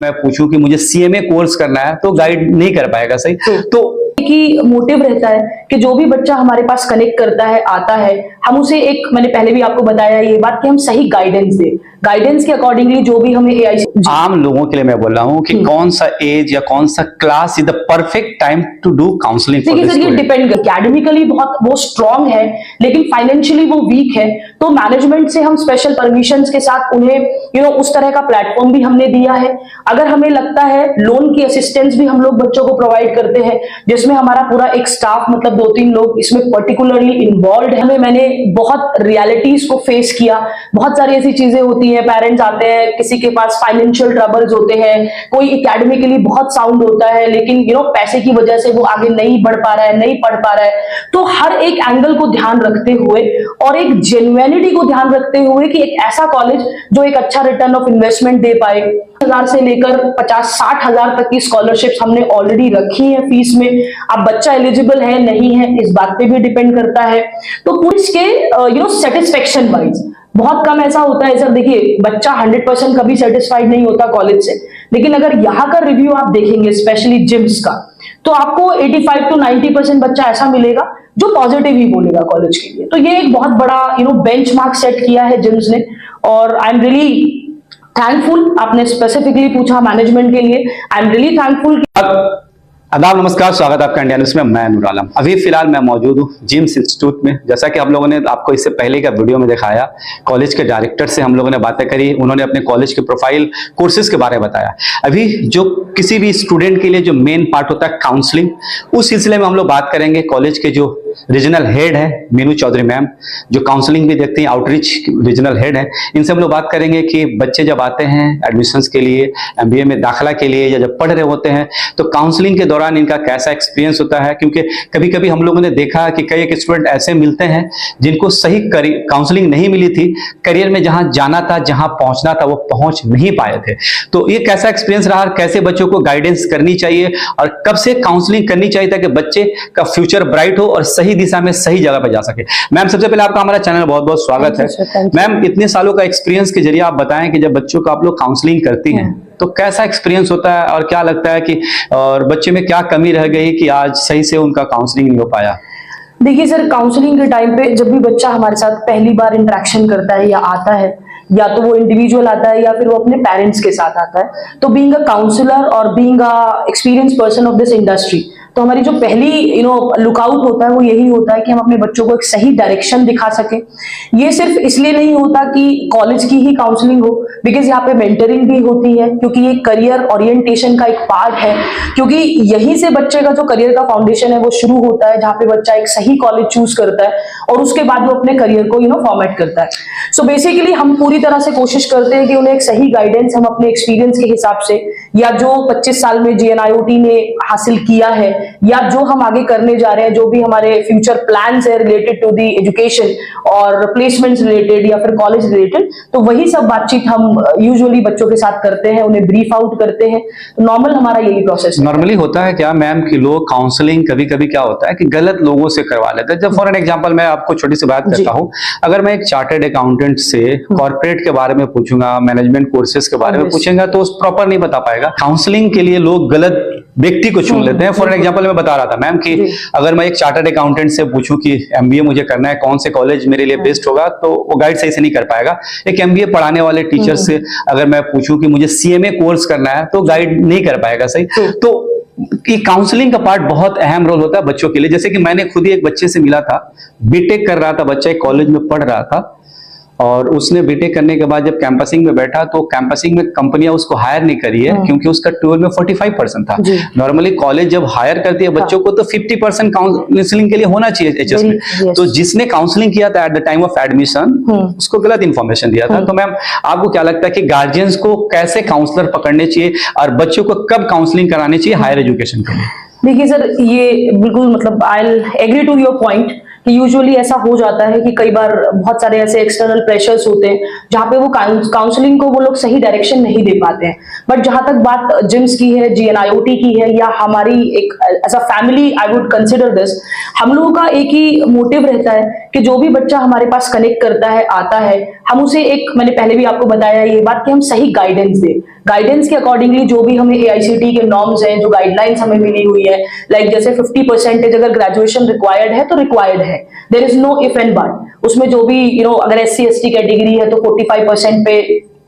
मैं पूछूं कि मुझे सीएमए कोर्स करना है तो गाइड नहीं कर पाएगा। सही तो की मोटिव रहता है कि जो भी बच्चा हमारे पास कनेक्ट करता है, आता है, हम उसे एक, मैंने पहले भी आपको बताया ये बात कि हम सही गाइडेंस दें, गाइडेंस के अकॉर्डिंगली जो भी हमें एआई। आम लोगों के लिए मैं बोल रहा हूँ कि कौन सा एज या कौन सा class is the perfect time to do counselling. देखिए सर, ये डिपेंड, एकेडमिकली बहुत वो स्ट्रांग है लेकिन फाइनेंशियली वो वीक है, तो मैनेजमेंट से हम स्पेशल परमिशंस के साथ उन्हें उस तरह का प्लेटफॉर्म भी हमने दिया है। अगर हमें लगता है, लोन की असिस्टेंस भी हम लोग बच्चों को प्रोवाइड करते हैं, जिसमें हमारा पूरा एक स्टाफ, मतलब 2-3 लोग इसमें पर्टिकुलरली इन्वॉल्व है। मैंने बहुत रियलिटीज को फेस किया, बहुत सारी ऐसी चीजें होती हैं, पेरेंट्स आते हैं, किसी के पास फाइनेंशियल ट्रबल्स होते हैं, कोई एकेडमिकली बहुत साउंड होता है लेकिन पैसे की वजह से वो आगे नहीं बढ़ पा रहा है, नहीं पढ़ पा रहा है। तो हर एक एंगल को ध्यान रखते हुए और एक जेन्युइनिटी को ध्यान रखते हुए कि एक ऐसा कॉलेज जो एक अच्छा रिटर्न ऑफ इन्वेस्टमेंट दे पाए, 10,000 से लेकर 50-60 हजार तक की स्कॉलरशिप्स हमने ऑलरेडी रखी है फीस में। अब बच्चा एलिजिबल है नहीं है इस बात पे भी डिपेंड करता है। तो पूरी के सेटिस्फेक्शन वाइज बहुत कम ऐसा होता है सर। देखिए, बच्चा 100% कभी सेटिस्फाइड नहीं होता कॉलेज से, लेकिन अगर यहाँ का रिव्यू आप देखेंगे स्पेशली जिम्स का, तो आपको 85 to 90% बच्चा ऐसा मिलेगा जो पॉजिटिव ही बोलेगा कॉलेज के लिए। तो ये एक बहुत बड़ा बेंचमार्क सेट किया है जिम्स ने, और आई एम रियली थैंकफुल। आपने स्पेसिफिकली पूछा मैनेजमेंट के लिए, आई एम रियली थैंकफुल। आदाब, नमस्कार, स्वागत है आपका इंडिया न्यूज़ में। मैं नूर आलम। अभी फिलहाल मैं मौजूद हूँ जिम्स इंस्टीट्यूट में। जैसा कि हम लोगों ने आपको इससे पहले का वीडियो में दिखाया, कॉलेज के डायरेक्टर से हम लोगों ने बातें करी, उन्होंने अपने कॉलेज के प्रोफाइल कोर्सेज के बारे में बताया। अभी जो किसी भी स्टूडेंट के लिए जो मेन पार्ट होता है काउंसलिंग, उस सिलसिले में हम लोग बात करेंगे। कॉलेज के जो रीजनल हेड है मीनू चौधरी मैम, जो काउंसलिंग भी देखती हैं, आउटरीच रीजनल हेड है, इनसे हम लोग बात करेंगे कि बच्चे जब आते हैं एडमिशंस के लिए, एमबीए में दाखिला के लिए, या जब पढ़ रहे होते हैं, तो काउंसलिंग के दौरान इनका कैसा एक्सपीरियंस होता है। क्योंकि कभी कभी हम लोगों ने देखा कि कई एक स्टूडेंट ऐसे मिलते हैं जिनको सही काउंसलिंग नहीं मिली थी, करियर में जहां जाना था, जहां पहुंचना था, वो पहुंच नहीं पाए थे। तो ये कैसा एक्सपीरियंस रहा, कैसे बच्चों को गाइडेंस करनी चाहिए और कब से काउंसलिंग करनी चाहिए ताकि बच्चे का फ्यूचर ब्राइट हो और सही दिशा में सही जगह पर जा सके। मैम, सबसे पहले आपका हमारा चैनल बहुत बहुत स्वागत है। मैम, इतने सालों का एक्सपीरियंस के जरिए आप बताएं कि जब बच्चों को आप लोग काउंसलिंग करती हैं तो कैसा एक्सपीरियंस होता है और क्या लगता है कि और बच्चे में क्या कमी रह गई कि आज सही से उनका काउंसलिंग नहीं हो पाया। देखिए सर, काउंसलिंग के टाइम पे जब भी बच्चा हमारे साथ पहली बार इंटरेक्शन करता है या आता है, या तो वो इंडिविजुअल आता है या फिर वो अपने पेरेंट्स के साथ आता है, तो बीइंग अ काउंसलर और being a experience person of this industry, तो हमारी जो पहली लुकआउट होता है वो यही होता है कि हम अपने बच्चों को एक सही डायरेक्शन दिखा सके। ये सिर्फ इसलिए नहीं होता कि कॉलेज की ही काउंसलिंग हो, बिकॉज यहाँ पे मेंटरिंग भी होती है, क्योंकि ये करियर ओरिएंटेशन का एक पार्ट है, क्योंकि यहीं से बच्चे का जो करियर का फाउंडेशन है वो शुरू होता है, जहाँ पे बच्चा एक सही कॉलेज चूज करता है और उसके बाद वो अपने करियर को फॉर्मेट करता है। सो बेसिकली हम पूरी तरह से कोशिश करते हैं कि उन्हें एक सही गाइडेंस हम अपने एक्सपीरियंस के हिसाब से, या जो 25 साल में GNIOT ने हासिल किया है, या जो हम आगे करने जा रहे हैं, जो भी हमारे फ्यूचर प्लान्स है रिलेटेड टू दी एजुकेशन और प्लेसमेंट्स रिलेटेड या फिर कॉलेज रिलेटेड, तो वही सब बातचीत हम यूजुअली बच्चों के साथ करते हैं, उन्हें ब्रीफ आउट करते हैं। तो नॉर्मल हमारा यही प्रोसेस है। नॉर्मली होता है क्या मैम कि लोग काउंसलिंग कभी कभी क्या होता है कि गलत लोगों से करवा लेते हैं। जब फॉर एन एग्जांपल मैं आपको छोटी सी बात करता हूं, अगर मैं एक चार्टर्ड अकाउंटेंट से कॉर्पोरेट के बारे में पूछूंगा, मैनेजमेंट कोर्सेज के बारे में पूछेगा, तो उस प्रॉपर नहीं बता पाएगा। काउंसलिंग के लिए लोग गलत व्यक्ति को चुन लेते हैं। फॉर एग्जांपल मैं बता रहा था मैम कि अगर मैं एक चार्टर्ड अकाउंटेंट से पूछूं कि एमबीए मुझे करना है, कौन से कॉलेज मेरे लिए बेस्ट होगा, तो वो गाइड सही से नहीं कर पाएगा। एक एमबीए पढ़ाने वाले टीचर से अगर मैं पूछूं कि मुझे सीएमए कोर्स करना है, तो गाइड नहीं कर पाएगा। सही तो कि काउंसलिंग का पार्ट बहुत अहम रोल होता है बच्चों के लिए। जैसे कि मैंने खुद ही एक बच्चे से मिला था, बीटेक कर रहा था बच्चा, एक कॉलेज में पढ़ रहा था, और उसने बीटेक करने के बाद जब कैंपसिंग में बैठा तो कैंपसिंग में कंपनियां उसको हायर नहीं करी है क्योंकि उसका 12 में 45% था। नॉर्मली कॉलेज जब हायर करती है बच्चों को तो 50% काउंसलिंग के लिए होना चाहिए एचएस में। तो जिसने काउंसलिंग किया था at the time of admission, उसको गलत इंफॉर्मेशन दिया था। तो मैम, आपको क्या लगता है कि गार्जियंस को कैसे काउंसलर पकड़ने चाहिए और बच्चों को कब काउंसलिंग करानी चाहिए हायर एजुकेशन के लिए? देखिए सर, ये बिल्कुल, मतलब I agree to your point कि यूजुअली ऐसा हो जाता है कि कई बार बहुत सारे ऐसे एक्सटर्नल प्रेशर्स होते हैं जहाँ पे वो काउंसलिंग को वो लोग सही डायरेक्शन नहीं दे पाते हैं। बट जहां तक बात जिम्स की है, GNIOT की है, या हमारी एक as a family I would consider this, हम लोगों का एक ही मोटिव रहता है कि जो भी बच्चा हमारे पास कनेक्ट करता है, आता है, हम उसे एक, मैंने पहले भी आपको बताया ये बात, कि हम सही गाइडेंस दें। गाइडेंस के अकॉर्डिंगली जो भी हमें AICTE के नॉर्म्स हैं, जो गाइडलाइंस हमें मिली हुई है, लाइक जैसे 50% अगर ग्रेजुएशन रिक्वायर्ड है तो रिक्वायर्ड है, there is no if and but. उसमें जो भी अगर SC ST कैटेगरी है तो 45% पे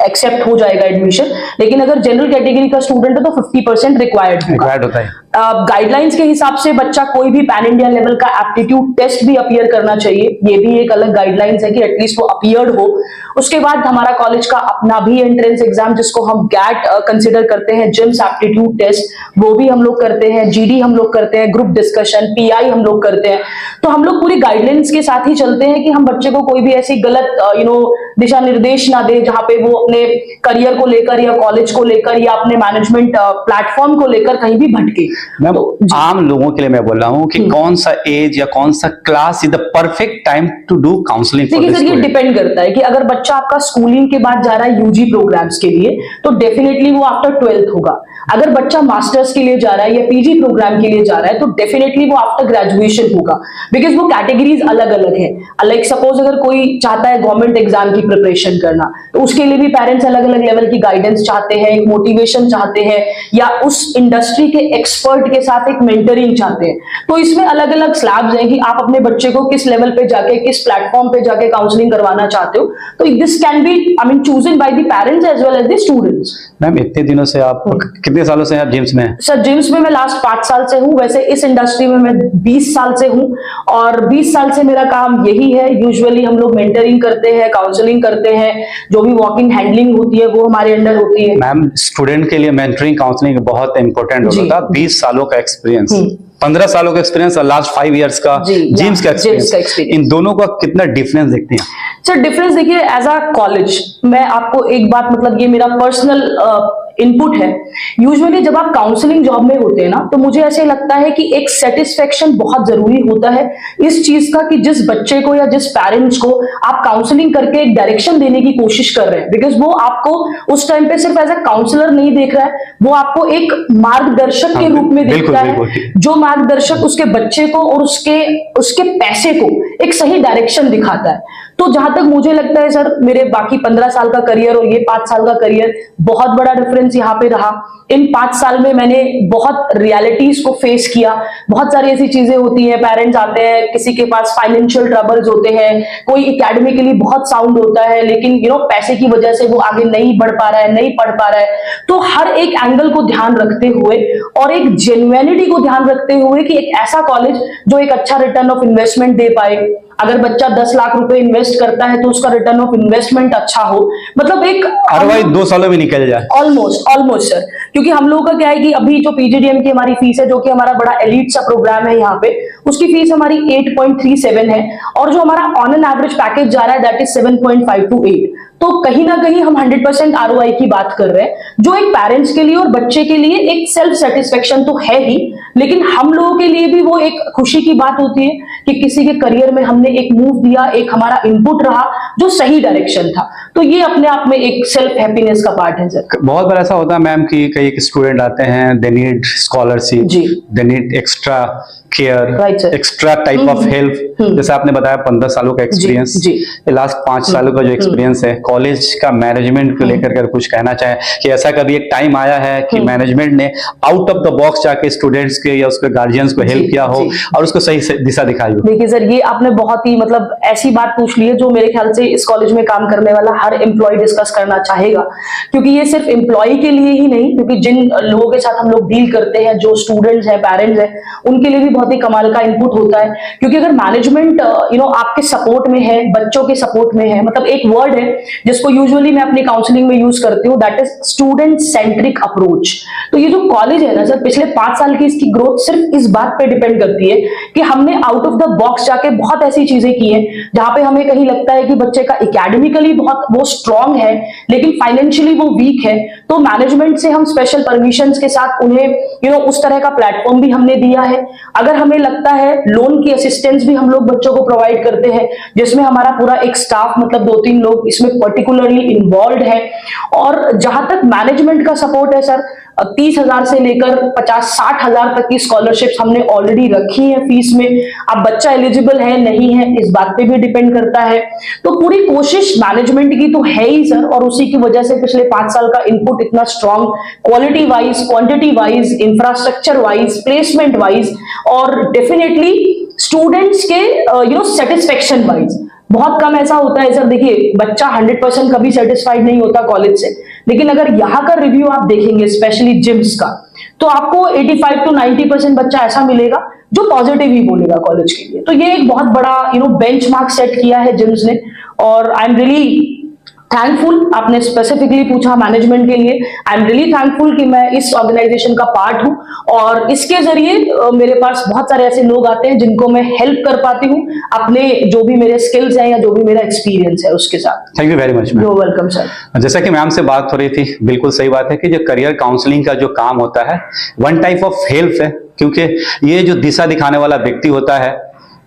एक्सेप्ट हो जाएगा एडमिशन, लेकिन अगर जनरल कैटेगरी का स्टूडेंट है तो 50% रिक्वायर्ड होता है। गाइडलाइंस के हिसाब से बच्चा कोई भी पैन इंडिया लेवल का एप्टीट्यूड टेस्ट भी अपीयर करना चाहिए, ये भी एक अलग गाइडलाइंस है कि एटलीस्ट वो अपीयर्ड हो। उसके बाद हमारा कॉलेज का अपना भी एंट्रेंस एग्जाम, जिसको हम गैट कंसिडर करते हैं, जिम्स एप्टीट्यूड टेस्ट, वो भी हम लोग करते हैं, GD हम लोग करते हैं, ग्रुप डिस्कशन, PI हम लोग करते हैं। तो हम लोग पूरी गाइडलाइंस के साथ ही चलते हैं कि हम बच्चे को कोई भी ऐसी गलत दिशा निर्देश ना दे जहां पे वो अपने करियर को लेकर या कॉलेज को लेकर या अपने मैनेजमेंट प्लेटफॉर्म को लेकर कहीं भी भटके। मैं आम लोगों के लिए मैं बोल रहा हूँ कि कौन सा एज या कौन सा class is the perfect time to do counselling. देखिए सर, ये डिपेंड करता है कि अगर बच्चा आपका स्कूलिंग के बाद जा रहा है UG प्रोग्राम्स के लिए तो डेफिनेटली वो आफ्टर 12th होगा। अगर बच्चा मास्टर्स के लिए जा रहा है या PG प्रोग्राम के लिए जा रहा है तो डेफिनेटली वो आफ्टर ग्रेजुएशन होगा, बिकॉज वो कैटेगरीज अलग अलग है। लाइक सपोज अगर कोई चाहता है गवर्नमेंट एग्जाम की प्रिपरेशन करना तो उसके लिए भी पेरेंट्स अलग अलग लेवल की गाइडेंस चाहते हैं, एक मोटिवेशन चाहते हैं, या उस इंडस्ट्री के एक्सपर्ट के साथ एक मेंटरिंग चाहते हैं। तो इसमें अलग अलग स्लैब्स हैं कि आप अपने बच्चे को किस लेवल पे जाके, किस प्लेटफॉर्म पे जाके काउंसलिंग करवाना चाहते हो। तो this can be chosen by the parents as well as the students. Ma'am इतने दिनों से आप कितने सालों से आप जिम्स में हैं? सर जिम्स में मैं लास्ट 5 साल से हूँ, वैसे इस इंडस्ट्री में मैं 20 साल से हूँ और 20 साल से मेरा काम यही है। यूजुअली हम लोग मेंटरिंग करते हैं, काउंसलिंग करते हैं, जो भी वॉकिंग हैंडलिंग होती है वो हमारे अंडर होती है। मैम स्टूडेंट के लिए मेंटरिंग काउंसलिंग बहुत इंपॉर्टेंट होता है। 20 सालों का एक्सपीरियंस, 15 सालों का एक्सपीरियंस और लास्ट 5 इयर्स का जिम्स का एक्सपीरियंस, इन दोनों का कितना डिफरेंस देखते हैं? सर डिफरेंस देखिए, एज अ कॉलेज मैं आपको एक बात, ये मेरा पर्सनल इनपुट है। यूजुअली जब आप काउंसलिंग जॉब में होते हैं ना तो मुझे ऐसे लगता है कि एक सेटिस्फेक्शन बहुत जरूरी होता है इस चीज का कि जिस बच्चे को या जिस पेरेंट्स को आप काउंसलिंग करके एक डायरेक्शन देने की कोशिश कर रहे हैं, बिकॉज वो आपको उस टाइम पे सिर्फ एज अ काउंसलर नहीं देख रहा है, वो आपको एक मार्गदर्शक के रूप में देख रहा है, जो मार्गदर्शक उसके बच्चे को और उसके पैसे को एक सही डायरेक्शन दिखाता है। तो जहां तक मुझे लगता है सर, मेरे बाकी 15 साल का करियर और ये 5 साल का करियर, बहुत बड़ा डिफरेंस यहाँ पे रहा। इन 5 साल में मैंने बहुत रियलिटीज को फेस किया। बहुत सारी ऐसी चीजें होती हैं, पेरेंट्स आते हैं, किसी के पास फाइनेंशियल ट्रबल्स होते हैं, कोई एकेडमिकली बहुत साउंड होता है लेकिन पैसे की वजह से वो आगे नहीं बढ़ पा रहा है, नहीं पढ़ पा रहा है। तो हर एक एंगल को ध्यान रखते हुए और एक जेन्युइनिटी को ध्यान रखते हुए कि एक ऐसा कॉलेज जो एक अच्छा रिटर्न ऑफ इन्वेस्टमेंट दे पाए, अगर बच्चा 10 लाख रुपए इन्वेस्ट करता है तो उसका रिटर्न ऑफ इन्वेस्टमेंट अच्छा हो, मतलब एक अदरवाइज 2 सालों में निकल जाए ऑलमोस्ट सर। क्योंकि हम लोगों का क्या है कि अभी जो PGDM की हमारी फीस है, जो कि हमारा बड़ा एलीट सा प्रोग्राम है यहाँ पे, उसकी फीस हमारी 8.37 है और जो हमारा ऑन एन एवरेज पैकेज जा रहा है दैट इज 7.528। तो कहीं ना कहीं हम 100% ROI की बात कर रहे हैं, जो एक पेरेंट्स के लिए और बच्चे के लिए एक सेल्फ सेटिस्फेक्शन तो है ही, लेकिन हम लोगों के लिए भी वो एक खुशी की बात होती है कि किसी के करियर में हमने एक मूव दिया, एक हमारा इनपुट रहा जो सही डायरेक्शन था। तो ये अपने आप में एक सेल्फ हैप्पीनेस का पार्ट है सर। बहुत बार ऐसा होता है मैम कि कई स्टूडेंट आते हैं, they need scholarship, they need extra care, extra type of help. जैसे आपने बताया 15 सालों का एक्सपीरियंस, लास्ट 5 सालों का जो एक्सपीरियंस है कॉलेज का मैनेजमेंट को लेकर कर कुछ कहना चाहे कि ऐसा कभी एक टाइम आया है कि मैनेजमेंट ने आउट ऑफ द बॉक्स जाके स्टूडेंट्स के या उसके गार्जियंस को हेल्प किया हो और उसको सही दिशा दिखाई हो? देखिए सर, ये आपने बहुत ही ऐसी बात पूछ ली है जो मेरे ख्याल से इस कॉलेज में काम करने वाला हर एम्प्लॉय डिस्कस करना चाहेगा, क्योंकि ये सिर्फ एम्प्लॉय के लिए ही नहीं, क्योंकि जिन लोगों के साथ हम लोग डील करते हैं, जो स्टूडेंट्स हैं, पेरेंट्स हैं, उनके लिए भी बहुत ही कमाल का इनपुट होता है। क्योंकि अगर मैनेजमेंट आपके सपोर्ट में है, बच्चों के सपोर्ट में है, एक वर्ड है जिसको यूजुअली मैं अपनी काउंसलिंग में यूज करती हूँ, that is student centric approach. तो ये जो कॉलेज है ना सर, पिछले 5 साल की इसकी ग्रोथ सिर्फ इस बात पे डिपेंड करती है कि हमने आउट ऑफ द बॉक्स जाके बहुत ऐसी चीजें की हैं जहां पे हमें कहीं लगता है कि बच्चे का एकेडमिकली बहुत वो स्ट्रांग है लेकिन फाइनेंशियली वो वीक है, तो मैनेजमेंट से हम स्पेशल परमिशंस के साथ उन्हें उस तरह का प्लेटफॉर्म भी हमने दिया है। अगर अगर हमें लगता है लोन की असिस्टेंस भी हम लोग बच्चों को प्रोवाइड करते हैं, जिसमें हमारा पूरा एक स्टाफ मतलब 2-3 लोग इसमें पर्टिकुलरली इन्वॉल्व है। और जहां तक मैनेजमेंट का सपोर्ट है सर, 30,000 से लेकर 50-60,000 तक की स्कॉलरशिप्स हमने ऑलरेडी रखी है फीस में। अब बच्चा एलिजिबल है नहीं है इस बात पे भी डिपेंड करता है। तो पूरी कोशिश मैनेजमेंट की तो है ही सर, और उसी की वजह से पिछले 5 साल का इनपुट इतना strong, quality wise, quantity wise, infrastructure wise, placement wise, और डेफिनेटली स्टूडेंट्स के सेटिस्फेक्शन वाइज। बहुत कम ऐसा होता है सर, देखिए बच्चा 100% कभी सेटिस्फाइड नहीं होता कॉलेज से, लेकिन अगर यहाँ का रिव्यू आप देखेंगे स्पेशली जिम्स का, तो आपको 85 to 90% बच्चा ऐसा मिलेगा जो पॉजिटिव ही बोलेगा कॉलेज के लिए। तो ये एक बहुत बड़ा बेंचमार्क सेट किया है जिम्स ने, और आई एम रियली थैंकफुल। आपने स्पेसिफिकली पूछा मैनेजमेंट के लिए, आई एम रियली थैंकफुल कि मैं इस ऑर्गेनाइजेशन का पार्ट हूं, और इसके जरिए मेरे पास बहुत सारे ऐसे लोग आते हैं जिनको मैं हेल्प कर पाती हूं अपने जो भी मेरे स्किल्स हैं या जो भी मेरा एक्सपीरियंस है उसके साथ। Thank you very much. You welcome sir. जैसा कि मैम से बात हो रही थी, बिल्कुल सही बात है कि जो करियर काउंसलिंग का जो काम होता है वन टाइप ऑफ हेल्प है, क्योंकि ये जो दिशा दिखाने वाला व्यक्ति होता है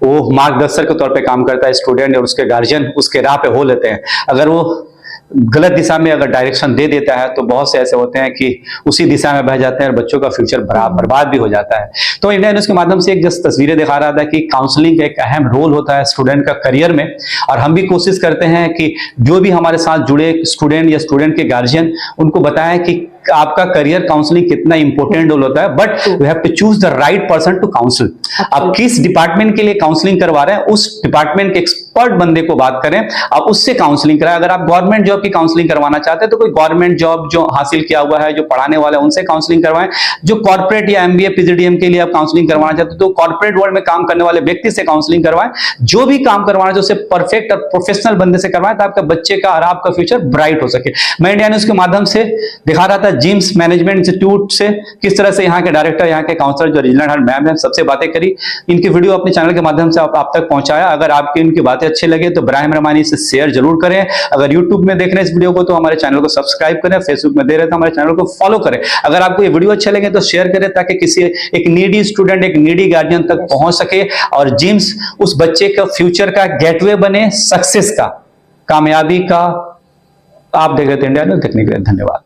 वो मार्गदर्शक के तौर पे काम करता है। स्टूडेंट और उसके गार्जियन उसके राह पे हो लेते हैं। अगर वो गलत दिशा में अगर डायरेक्शन दे देता है तो बहुत से ऐसे होते हैं कि उसी दिशा में बह जाते हैं और बच्चों का फ्यूचर बर्बाद भी हो जाता है। तो इंडिया न्यूज़ के माध्यम से एक जस्ट तस्वीरें दिखा रहा था कि काउंसलिंग का एक अहम रोल होता है स्टूडेंट का करियर में, और हम भी कोशिश करते हैं कि जो भी हमारे साथ जुड़े स्टूडेंट या स्टूडेंट के गार्जियन, उनको बताएं कि आपका करियर काउंसलिंग कितना इंपॉर्टेंट रोल होता है, but you have to choose the right person to counsel. आप किस डिपार्टमेंट के लिए काउंसलिंग करवा रहे हैं, उस डिपार्टमेंट के एक्सपर्ट बंदे को बात करें, आप उससे काउंसलिंग कराएं। अगर आप गवर्नमेंट जॉब की काउंसलिंग करवाना चाहते हैं तो कोई गवर्नमेंट जॉब जो हासिल किया हुआ है, जो पढ़ाने वाला है, उनसे काउंसलिंग करवाएं। जो कॉर्पोरेट या एमबीए पीजीडीएम के लिए आप काउंसलिंग करवाना चाहते हैं तो कॉर्पोरेट वर्ल्ड में काम करने वाले व्यक्ति से काउंसलिंग करवाएं। जो भी काम करवाना है उसे परफेक्ट और प्रोफेशनल बंदे से करवाएं, ताकि आपका बच्चे का और आपका फ्यूचर ब्राइट हो सके। मैं इंडिया न्यूज़ के माध्यम से दिखा रहा था जिम्स मैनेजमेंट इंस्टीट्यूट से किस तरह से यहाँ के डायरेक्टर, यहाँ के काउंसलर जो रीजनल हेड मैम है, सबसे बातें करी। इनकी वीडियो अपने चैनल के माध्यम से आप तक पहुंचाया। अगर आपकी इनकी बातें अच्छी लगे तो बराए मेहरबानी से शेयर जरूर करें। अगर यूट्यूब में देख रहे हैं इस वीडियो को तो हमारे चैनल को सब्सक्राइब करें, फेसबुक में दे रहे तो हमारे चैनल को फॉलो करें। अगर आपको ये वीडियो अच्छे लगे तो शेयर करें, ताकि किसी एक नीडी स्टूडेंट, एक नीडी गार्जियन तक पहुंच सके और जिम्स उस बच्चे का फ्यूचर का गेटवे बने, सक्सेस का, कामयाबी का। आप देख रहे थे इंडिया न्यूज़, देखने के लिए धन्यवाद।